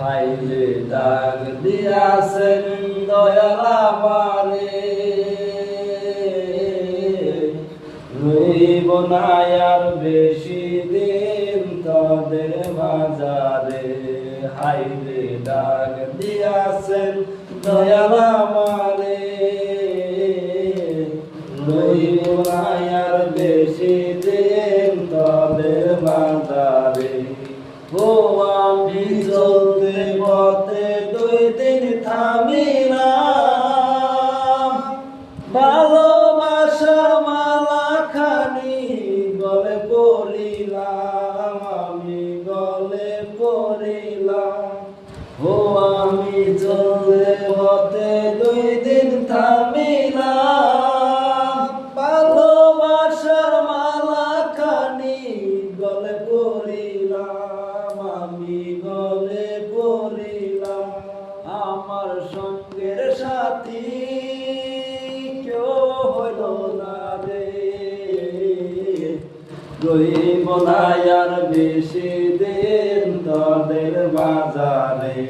হাইলে দাগ দিয়াছেন দয়াল আমারে, রইব না আর বেশি দিন তোদের বাজারে। হাইলে দাগ দিয়াছেন দয়াল আমারে, রইব না আর বেশি দিন তোদের বাজারে। ও আমি চলতে পথে 2 দিন থামিলাম, ভালোবাসার মালা খানি গলে পড়িলাম, আমি গলে পড়িলাম। ও আমি চলতে পথে 2 দিন থামিলাম, ভালোবাসার মালা খানি গলে পড়িলাম, আমি গলে পড়িলাম। আমার সঙ্গের সাথী কেউ হইল না রে, রইব না আর বেশি দিন তোদের বাজারে।